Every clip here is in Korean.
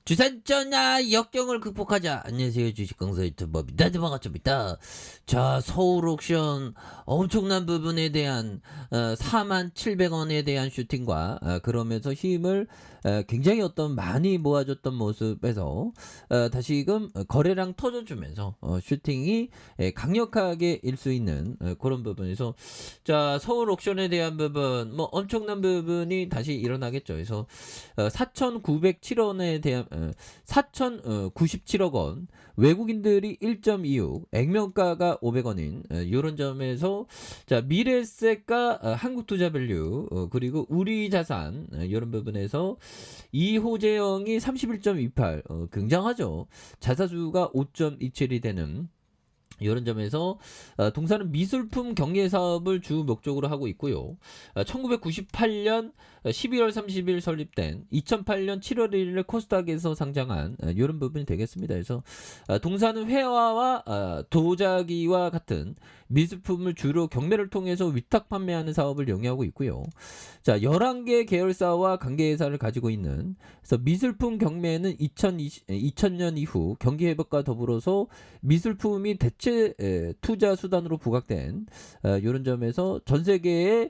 주산전야 역경을 극복하자. 안녕하세요, 주식강사 유튜버입니다. 반갑습니다. 자, 서울 옥션 엄청난 부분에 대한 47,000원에 대한 슈팅과 그러면서 힘을 굉장히 많이 모아줬던 모습에서 다시금 거래량 터져주면서 슈팅이 강력하게 일 수 있는 그런 부분에서, 자, 서울 옥션에 대한 부분 뭐 엄청난 부분이 다시 일어나겠죠. 그래서 4,907원에 대한 4,097억 원, 외국인들이 1.26, 액면가가 500원인 이런 점에서, 자, 미래세가 한국투자밸류 그리고 우리자산 이런 부분에서 이호재영이 31.28, 굉장하죠. 자사주가 5.27이 되는 이런 점에서 동사는 미술품 경계 사업을 주 목적으로 하고 있고요. 1998년 12월 30일 설립된 2008년 7월 1일 코스닥에서 상장한 이런 부분이 되겠습니다. 그래서 동사는 회화와 도자기와 같은 미술품을 주로 경매를 통해서 위탁 판매하는 사업을 영위하고 있고요. 자, 11개 계열사와 관계회사를 가지고 있는, 그래서 미술품 경매는 2000년 이후 경기 회복과 더불어서 미술품이 대체 투자 수단으로 부각된 이런 점에서 전 세계의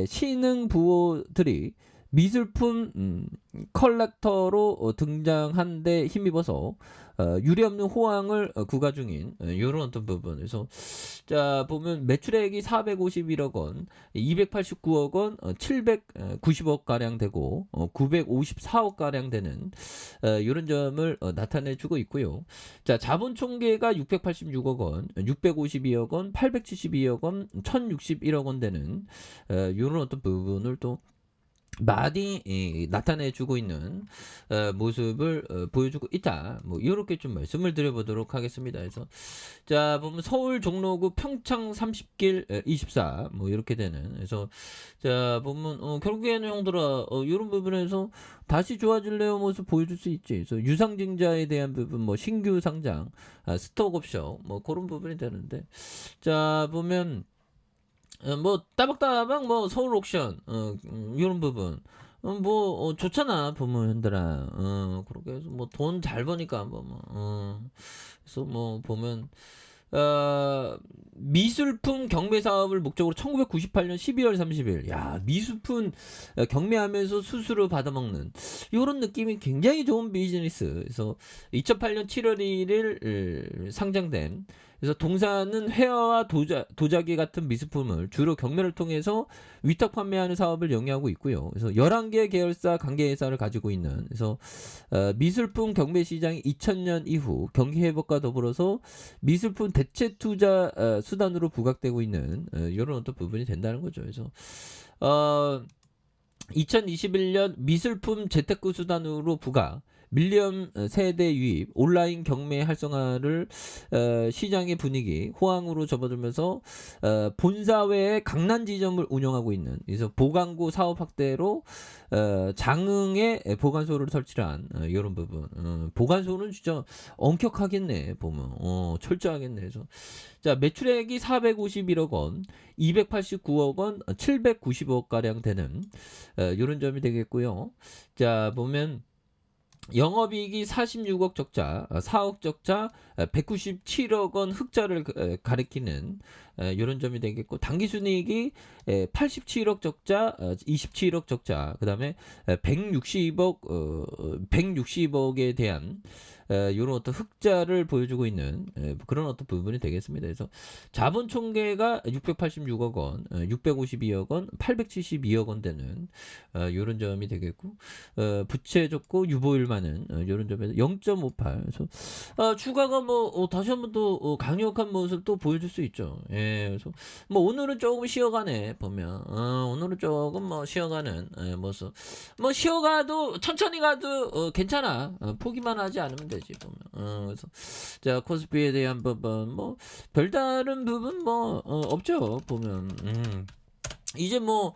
신흥 부호들이 미술품 컬렉터로 등장한 데 힘입어서 유례없는 호황을 구가 중인 이런 어떤 부분에서, 자, 보면 매출액이 451억 원, 289억 원, 790억 가량 되고 954억 가량 되는 이런 점을 나타내주고 있고요. 자, 자본 총계가 686억 원, 652억 원, 872억 원, 1061억 원 되는 이런 어떤 부분을 또 많이 나타내주고 있는 모습을 보여주고 있다. 뭐 이렇게 좀 말씀을 드려보도록 하겠습니다. 그래서, 자, 보면 서울 종로구 평창 30길 24 뭐 이렇게 되는, 그래서, 자, 보면 결국에는 형들아 이런 부분에서 다시 좋아질래요 모습 보여줄 수 있지. 그래서 유상증자에 대한 부분, 뭐 신규 상장, 스톡옵션 뭐 그런 부분이 되는데, 자, 보면 뭐 따박따박 뭐 서울 옥션 이런 부분 뭐 좋잖아 보면 현들아. 그렇게 해서 뭐 돈 잘 버니까 그래서 뭐 보면 미술품 경매 사업을 목적으로 1998년 12월 30일, 야, 미술품 경매하면서 수수료 받아먹는 이런 느낌이 굉장히 좋은 비즈니스. 그래서 2008년 7월 1일 상장된, 그래서 동사는 회화와 도자기 같은 미술품을 주로 경매를 통해서 위탁 판매하는 사업을 영위하고 있고요. 그래서 11개 계열사 관계회사를 가지고 있는, 그래서 미술품 경매 시장이 2000년 이후 경기 회복과 더불어서 미술품 대체 투자 수단으로 부각되고 있는 이런 어떤 부분이 된다는 거죠. 그래서 2021년 미술품 재테크 수단으로 부각, 밀리언 세대 유입, 온라인 경매 활성화를 시장의 분위기 호황으로 접어들면서 본사 외에 강남 지점을 운영하고 있는, 그래서 보관고 사업 확대로 장흥에 보관소를 설치한 이런 부분. 보관소는 진짜 엄격하겠네 보면. 철저하겠네. 그래서, 자, 매출액이 451억 원, 289억 원, 790억 가량 되는 이런 점이 되겠고요. 자, 보면 영업이익이 46억 적자, 4억 적자, 197억 원 흑자를 가리키는 이런 점이 되겠고, 당기순이익이 87억 적자, 27억 적자, 그 다음에 160억에 대한 이런 어떤 흑자를 보여주고 있는 그런 어떤 부분이 되겠습니다. 그래서 자본 총계가 686억 원, 652억 원, 872억 원 되는 이런 점이 되겠고, 부채 적고 유보율 많은 이런 점에서 0.58. 그래서 주가가 뭐 다시 한번 또 강력한 모습 또 보여줄 수 있죠. 예, 그래서 뭐 오늘은 조금 쉬어가네 보면, 오늘은 조금 뭐 쉬어가는 모습. 뭐 쉬어가도 천천히 가도 괜찮아. 포기만 하지 않으면 되지 보면. 그래서, 자, 코스피에 대한 부분 뭐 별다른 부분 뭐 없죠 보면. 이제 뭐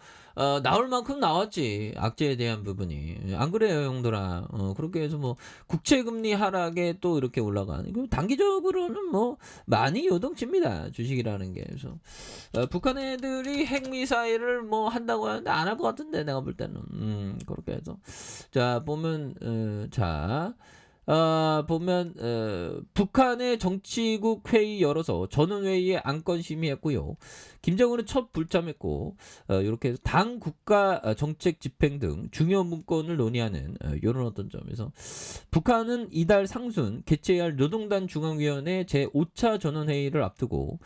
나올 만큼 나왔지. 악재에 대한 부분이. 안 그래요, 형들아? 그렇게 해서 뭐 국채 금리 하락에 또 이렇게 올라가는 거 단기적으로는 뭐 많이 요동칩니다. 주식이라는 게. 그래서 북한 애들이 핵미사일을 뭐 한다고 하는데 안 할 것 같은데 내가 볼 때는. 그렇게 해서 자 보면 보면 북한의 정치국 회의 열어서 전원회의에 안건 심의했고요. 김정은은 첫 불참했고 이렇게 해서 당 국가 정책 집행 등 중요 문건을 논의하는 이런 어떤 점에서 북한은 이달 상순 개최할 노동당 중앙위원회 제5차 전원회의를 앞두고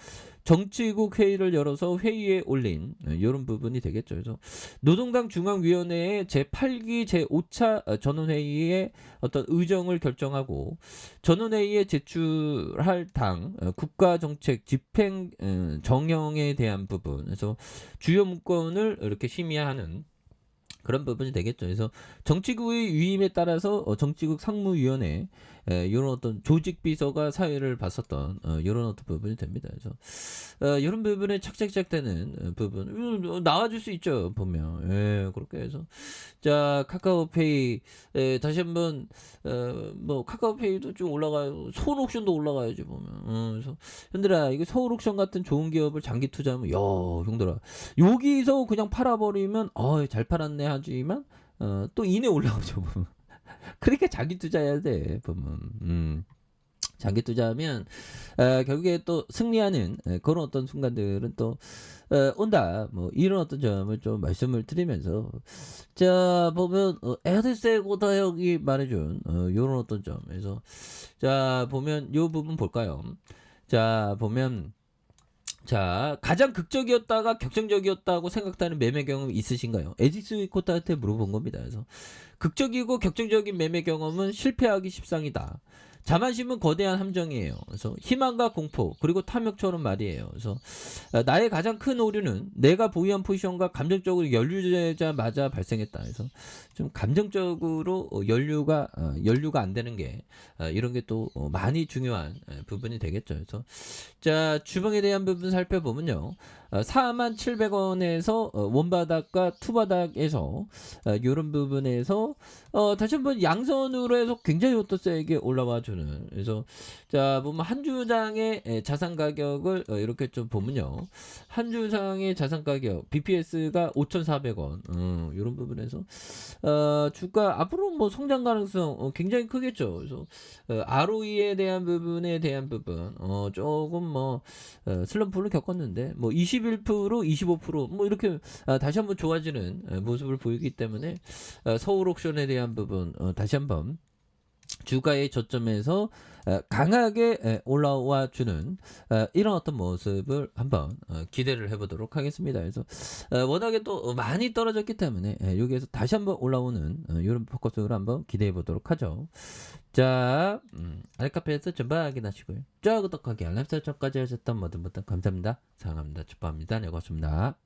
정치국 회의를 열어서 회의에 올린 이런 부분이 되겠죠. 그래서 노동당 중앙위원회의 제8기 제5차 전원회의의 어떤 의정을 결정하고 전원회의에 제출할 당 국가정책 집행 정형에 대한 부분, 그래서 주요 문건을 이렇게 심의하는 그런 부분이 되겠죠. 그래서 정치국의 위임에 따라서 정치국 상무위원회 이런 어떤 조직 비서가 사회를 봤었던 이런 어떤 부분이 됩니다. 그래서 이런 부분에 착착착되는 부분 나와줄 수 있죠. 보면 그렇게 해서 자 카카오페이 다시 한번 뭐 카카오페이도 좀 올라가요. 서울 옥션도 올라가야지 보면. 그래서 형들아 이거 서울 옥션 같은 좋은 기업을 장기 투자하면 야 형들아 여기서 그냥 팔아버리면 잘 팔았네 하지만 또 이내 올라오죠 보면. 그러니까 장기 투자해야 돼 보면. 장기 투자하면 결국에 또 승리하는 그런 어떤 순간들은 또 온다. 뭐 이런 어떤 점을 좀 말씀을 드리면서 자 보면 에드세 고다혁이 말해준 이런 어떤 점에서 자 보면 요 부분 볼까요? 자 보면 자 가장 극적이었다가 격정적이었다고 생각되는 매매 경험 있으신가요? 에디스 코타한테 물어본 겁니다. 그래서 극적이고 격정적인 매매 경험은 실패하기 십상이다. 자만심은 거대한 함정이에요. 그래서 희망과 공포 그리고 탐욕처럼 말이에요. 그래서 나의 가장 큰 오류는 내가 보유한 포지션과 감정적으로 연루되자마자 발생했다. 그래서 좀 감정적으로 연루가 안 되는 게 이런 게 또 많이 중요한 부분이 되겠죠. 그래서 자 주봉에 대한 부분 살펴보면요. 47,000원에서 원바닥과 투바닥에서 이런 부분에서 다시 한번 양선으로 해서 굉장히 또 세게 올라와 주는 그래서 자 보면 한 주당의 자산 가격을 이렇게 좀 보면요. 한 주당의 자산 가격 BPS가 5,400원 이런 부분에서 주가 앞으로 뭐 성장 가능성 굉장히 크겠죠. 그래서 ROE에 대한 부분에 대한 부분 조금 뭐 슬럼프를 겪었는데 뭐 21%, 25%뭐 이렇게 다시 한번 좋아지는 모습을 보이기 때문에 서울 옥션에 대한 부분 다시 한번 주가의 저점에서 강하게 올라와 주는 이런 어떤 모습을 한번 기대를 해보도록 하겠습니다. 그래서 워낙에 또 많이 떨어졌기 때문에 여기에서 다시 한번 올라오는 이런 포커스를 한번 기대해 보도록 하죠. 자, 알카페에서 전방 확인하시고요. 쫙 구독하기 알람 설정까지 하셨던 모든 분들 감사합니다. 사랑합니다. 축복합니다. 네, 고맙습니다.